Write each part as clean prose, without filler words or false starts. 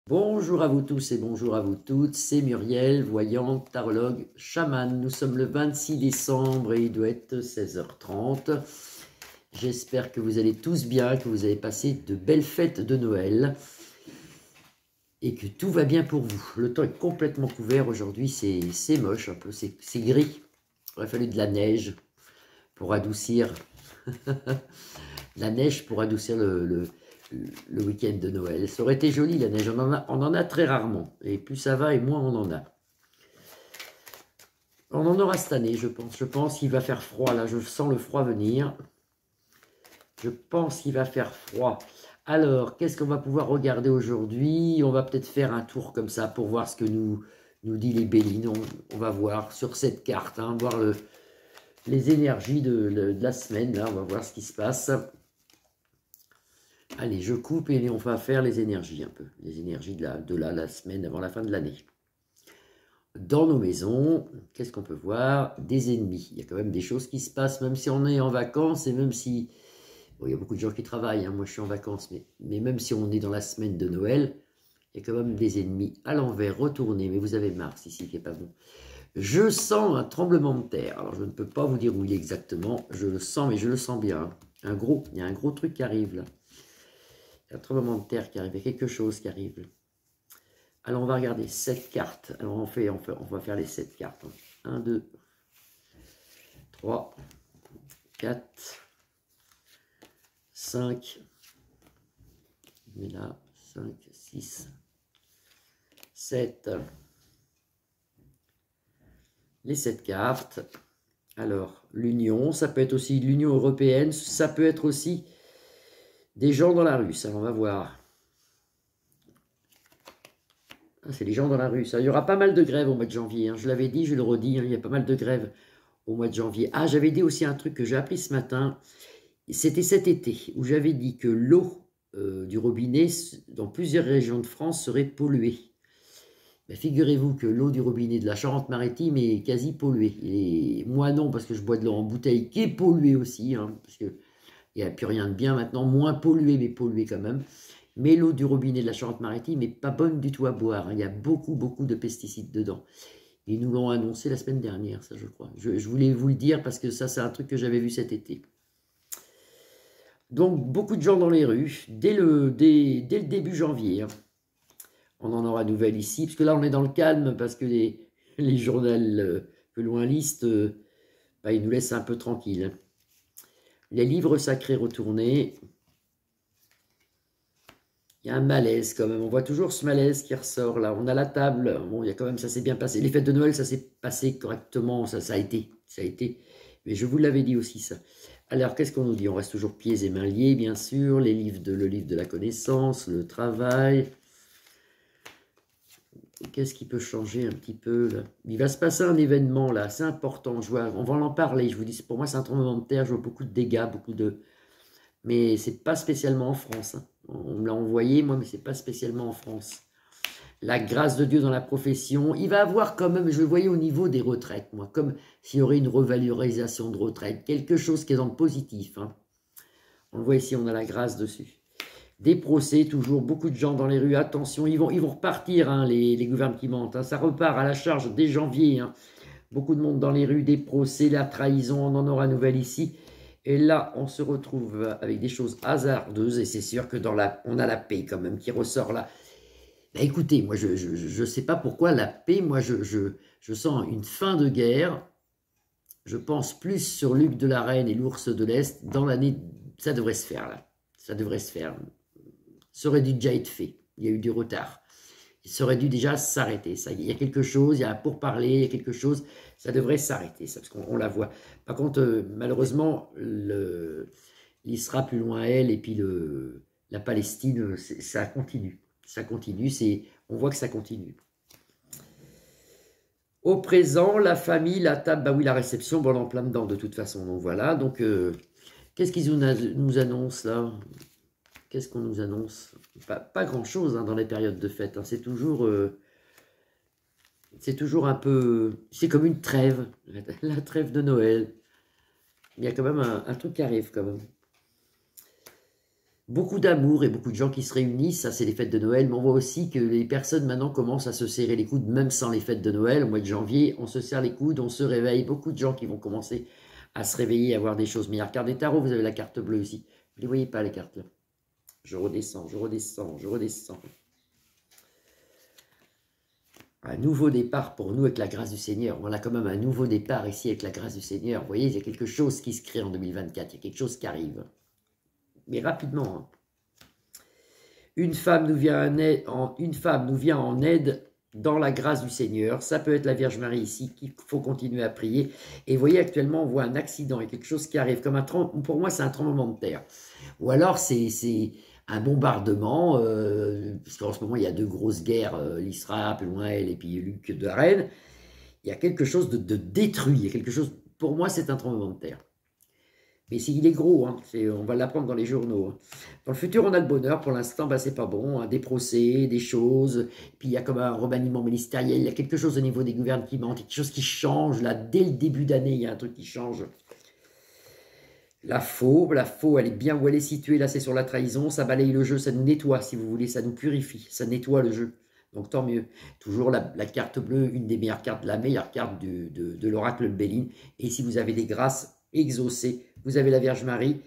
Bonjour à vous tous et bonjour à vous toutes, c'est Muriel, voyante, tarologue, chaman. Nous sommes le 26 décembre et il doit être 16h30. J'espère que vous allez tous bien, que vous avez passé de belles fêtes de Noël et que tout va bien pour vous. Le temps est complètement couvert aujourd'hui, c'est moche un peu, c'est gris. Il aurait fallu de la neige pour adoucir, la neige pour adoucir le week-end de Noël. Ça aurait été joli la neige, on en a très rarement. Et plus ça va et moins on en a. On en aura cette année, je pense. Je pense qu'il va faire froid, là, je sens le froid venir. Je pense qu'il va faire froid. Alors, qu'est-ce qu'on va pouvoir regarder aujourd'hui? On va peut-être faire un tour comme ça pour voir ce que nous dit les Bélines. On va voir sur cette carte, hein, voir les énergies de la semaine. Là, on va voir ce qui se passe. Allez, je coupe et on va faire les énergies un peu. Les énergies de la semaine avant la fin de l'année. Dans nos maisons, qu'est-ce qu'on peut voir? Des ennemis. Il y a quand même des choses qui se passent, même si on est en vacances et même si... Bon, il y a beaucoup de gens qui travaillent, hein, moi je suis en vacances, mais même si on est dans la semaine de Noël, il y a quand même des ennemis à l'envers, retournés. Mais vous avez Mars ici qui n'est pas bon. Je sens un tremblement de terre. Alors je ne peux pas vous dire où il est exactement. Je le sens, mais je le sens bien. Il y a un gros truc qui arrive là. Il y a un tremblement de terre qui arrive, il y a quelque chose qui arrive. Alors on va regarder 7 cartes. Alors on va faire les 7 cartes. 1, 2, 3, 4, 5. Mais là, 5, 6, 7. Les 7 cartes. Alors, l'Union, ça peut être aussi l'Union européenne, ça peut être aussi des gens dans la rue, ça on va voir. Ah, c'est les gens dans la rue, ça. Il y aura pas mal de grèves au mois de janvier, hein. Je l'avais dit, je le redis, hein, il y a pas mal de grèves au mois de janvier. Ah, j'avais dit aussi un truc que j'ai appris ce matin, c'était cet été, où j'avais dit que l'eau du robinet, dans plusieurs régions de France, serait polluée. Ben, figurez-vous que l'eau du robinet de la Charente-Maritime est quasi polluée. Et moi non, parce que je bois de l'eau en bouteille qui est polluée aussi, hein, parce qu'il n'y a plus rien de bien maintenant, moins polluée, mais polluée quand même. Mais l'eau du robinet de la Charente-Maritime n'est pas bonne du tout à boire, hein. Il y a beaucoup de pesticides dedans. Ils nous l'ont annoncé la semaine dernière, ça je crois. Je voulais vous le dire parce que ça c'est un truc que j'avais vu cet été. Donc beaucoup de gens dans les rues, dès le début janvier, hein. On en aura nouvelle ici, parce que là on est dans le calme, parce que les journaux que l'on liste, bah, ils nous laissent un peu tranquilles. Les livres sacrés retournés. Il y a un malaise quand même, on voit toujours ce malaise qui ressort là. On a la table, bon, il y a quand même, ça s'est bien passé. Les fêtes de Noël, ça s'est passé correctement, ça a été. Mais je vous l'avais dit aussi ça. Alors, qu'est-ce qu'on nous dit? On reste toujours pieds et mains liés, bien sûr. Le livre de la connaissance, le travail. Qu'est-ce qui peut changer un petit peu là? Il va se passer un événement là, c'est important. On va en parler. Je vous dis, pour moi, c'est un tremblement de terre. Je vois beaucoup de dégâts, mais c'est pas spécialement en France, hein. On me l'a envoyé, moi, mais c'est pas spécialement en France. La grâce de Dieu dans la profession. Il va avoir quand même, je le voyais au niveau des retraites, moi, comme s'il y aurait une revalorisation de retraite. Quelque chose qui est dans le positif, hein. On le voit ici, on a la grâce dessus. Des procès, toujours beaucoup de gens dans les rues. Attention, ils vont repartir, hein, les gouvernements qui mentent, hein. Ça repart à la charge dès janvier, hein. Beaucoup de monde dans les rues, des procès, la trahison, on en aura nouvelle ici. Et là, on se retrouve avec des choses hasardeuses. Et c'est sûr que on a la paix quand même qui ressort là. Ben écoutez, moi, je ne sais pas pourquoi la paix, moi, je sens une fin de guerre. Je pense plus sur Luc de la Reine et l'ours de l'Est. Dans l'année, ça devrait se faire là. Ça devrait se faire. Ça aurait dû déjà être fait. Il y a eu du retard. Ça aurait dû déjà s'arrêter. Il y a quelque chose, il y a un pourparler, il y a quelque chose, ça devrait s'arrêter, parce qu'on la voit. Par contre, malheureusement, l'Israël plus loin à elle, et puis la Palestine, ça continue. Ça continue, on voit que ça continue. Au présent, la famille, la table, bah oui, la réception, bon, on est en plein dedans de toute façon. Donc voilà, donc qu'est-ce qu'ils nous annoncent là? Qu'est-ce qu'on nous annonce? Pas grand-chose, hein, dans les périodes de fête, hein. C'est toujours un peu... C'est comme une trêve, la trêve de Noël. Il y a quand même un truc qui arrive quand même. Beaucoup d'amour et beaucoup de gens qui se réunissent, ça c'est les fêtes de Noël, mais on voit aussi que les personnes maintenant commencent à se serrer les coudes, même sans les fêtes de Noël. Au mois de janvier, on se serre les coudes, on se réveille. Beaucoup de gens qui vont commencer à se réveiller, à voir des choses meilleures. Carte des tarots, vous avez la carte bleue ici. Vous ne les voyez pas, les cartes là. Je redescends, je redescends, je redescends. Un nouveau départ pour nous avec la grâce du Seigneur. On a quand même un nouveau départ ici avec la grâce du Seigneur. Vous voyez, il y a quelque chose qui se crée en 2024. Il y a quelque chose qui arrive. Mais rapidement. Hein. Une femme nous vient en aide dans la grâce du Seigneur. Ça peut être la Vierge Marie ici qu'il faut continuer à prier. Et vous voyez, actuellement, on voit un accident et quelque chose qui arrive. Comme pour moi, c'est un tremblement de terre. Ou alors, c'est un bombardement, parce qu'en ce moment, il y a deux grosses guerres, l'Isra, plus loin elle, et puis Luc de la Reine. Il y a quelque chose de détruit. Il y a quelque chose, pour moi, c'est un tremblement de terre. Mais il est gros, hein, on va l'apprendre dans les journaux. Hein. Dans le futur, on a le bonheur. Pour l'instant, c'est pas bon. Hein, des procès, des choses. Puis il y a comme un remaniement ministériel. Il y a quelque chose au niveau des gouvernements, quelque chose qui change. Là, dès le début d'année, il y a un truc qui change. La faux, elle est bien où elle est située. Là, c'est sur la trahison. Ça balaye le jeu, ça nous nettoie, si vous voulez. Ça nous purifie, ça nettoie le jeu. Donc, tant mieux. Toujours la carte bleue, une des meilleures cartes, la meilleure carte de l'oracle de Béline. Et si vous avez des grâces exaucées, vous avez la Vierge Marie.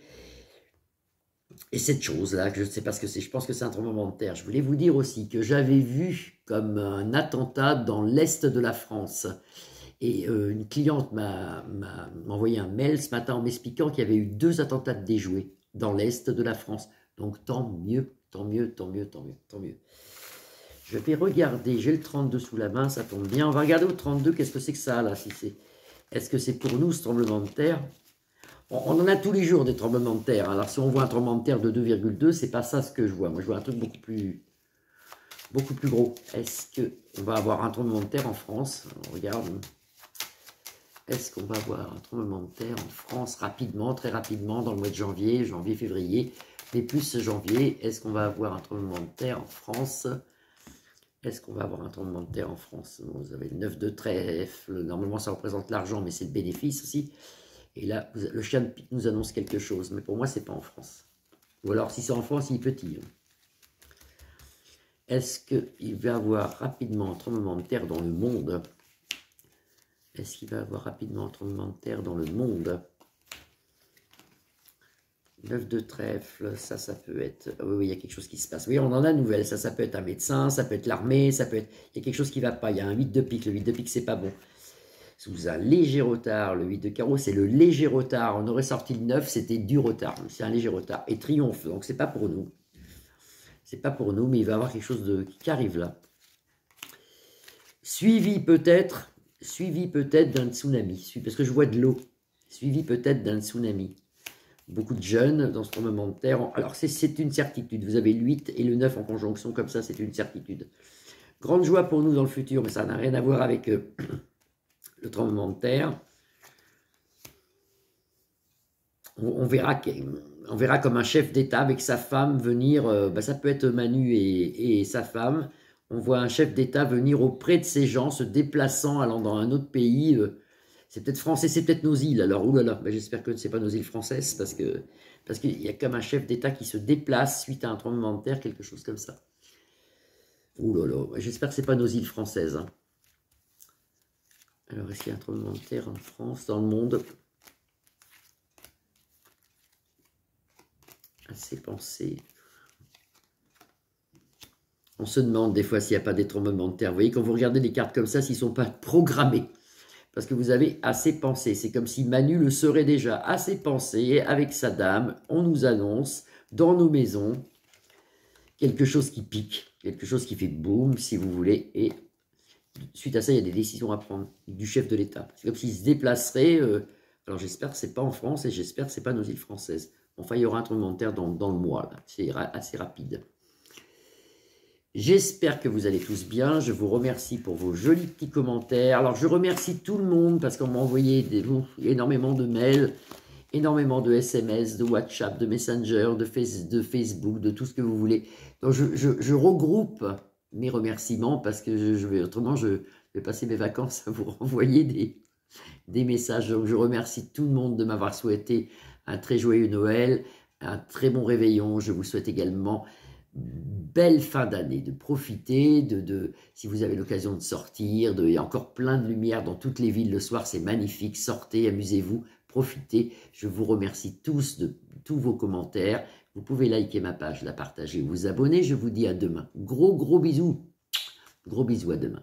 Et cette chose-là, je ne sais pas ce que c'est, je pense que c'est un tremblement de terre. Je voulais vous dire aussi que j'avais vu comme un attentat dans l'est de la France. Et une cliente m'a envoyé un mail ce matin en m'expliquant qu'il y avait eu 2 attentats déjoués dans l'est de la France. Donc tant mieux, tant mieux, tant mieux, tant mieux, tant mieux. Je vais regarder, j'ai le 32 sous la main, ça tombe bien. On va regarder au 32, qu'est-ce que c'est que ça là, est-ce que c'est pour nous ce tremblement de terre? On en a tous les jours des tremblements de terre. Alors si on voit un tremblement de terre de 2,2, c'est pas ça ce que je vois. Moi je vois un truc beaucoup plus gros. Est-ce qu'on va avoir un tremblement de terre en France? On regarde. Est-ce qu'on va avoir un tremblement de terre en France rapidement, très rapidement, dans le mois de janvier, février, mais plus janvier? Est-ce qu'on va avoir un tremblement de terre en France? Est-ce qu'on va avoir un tremblement de terre en France? Vous avez le 9 de trèfle, normalement ça représente l'argent, mais c'est le bénéfice aussi. Et là, le chien de pique nous annonce quelque chose, mais pour moi, c'est pas en France. Ou alors, si c'est en France, il est petit. Est-ce qu'il va y avoir rapidement un tremblement de terre dans le monde? Est-ce qu'il va y avoir rapidement un tremblement de terre dans le monde? 9 de trèfle, ça peut être... Oui, il y a quelque chose qui se passe. Oui, on en a nouvelle. Ça peut être un médecin, ça peut être l'armée, ça peut être... Il y a quelque chose qui ne va pas. Il y a un 8 de pique. Le 8 de pique, c'est pas bon. Sous un léger retard, le 8 de carreau, c'est le léger retard. On aurait sorti le 9, c'était du retard. C'est un léger retard. Et triomphe, donc c'est pas pour nous. C'est pas pour nous, mais il va y avoir quelque chose qui arrive là. Suivi peut-être d'un tsunami, parce que je vois de l'eau. Suivi peut-être d'un tsunami. Beaucoup de jeunes dans ce tremblement de terre. Alors c'est une certitude. Vous avez le 8 et le 9 en conjonction comme ça, c'est une certitude. Grande joie pour nous dans le futur, mais ça n'a rien à voir avec... le tremblement de terre, on verra comme un chef d'État avec sa femme venir, ça peut être Manu et sa femme, on voit un chef d'État venir auprès de ces gens, se déplaçant, allant dans un autre pays, c'est peut-être français, c'est peut-être nos îles, alors oulala, j'espère que ce n'est pas nos îles françaises, parce qu'il y a comme un chef d'État qui se déplace suite à un tremblement de terre, quelque chose comme ça. Oulala, j'espère que ce n'est pas nos îles françaises, hein. Alors, est-ce qu'il y a un tremblement de terre en France, dans le monde? Assez pensé. On se demande des fois s'il n'y a pas des tremblements de terre. Vous voyez, quand vous regardez des cartes comme ça, s'ils ne sont pas programmés. Parce que vous avez assez pensé. C'est comme si Manu le serait déjà. Assez pensé, avec sa dame, on nous annonce, dans nos maisons, quelque chose qui pique, quelque chose qui fait boum, si vous voulez, et... Suite à ça, il y a des décisions à prendre du chef de l'État. C'est comme s'il se déplacerait. Alors j'espère que ce n'est pas en France et j'espère que ce n'est pas nos îles françaises. Enfin, il y aura un tremblement de terre dans le mois. C'est assez rapide. J'espère que vous allez tous bien. Je vous remercie pour vos jolis petits commentaires. Alors je remercie tout le monde parce qu'on m'a envoyé énormément de mails, énormément de SMS, de WhatsApp, de Messenger, de Facebook, de tout ce que vous voulez. Donc je regroupe mes remerciements parce que autrement je vais passer mes vacances à vous renvoyer des messages. Donc je remercie tout le monde de m'avoir souhaité un très joyeux Noël, un très bon réveillon. Je vous souhaite également belle fin d'année, de profiter, si vous avez l'occasion de sortir, il y a encore plein de lumière dans toutes les villes le soir, c'est magnifique, sortez, amusez-vous, profitez. Je vous remercie tous de tous vos commentaires. Vous pouvez liker ma page, la partager, vous abonner. Je vous dis à demain. Gros bisous. Gros bisous à demain.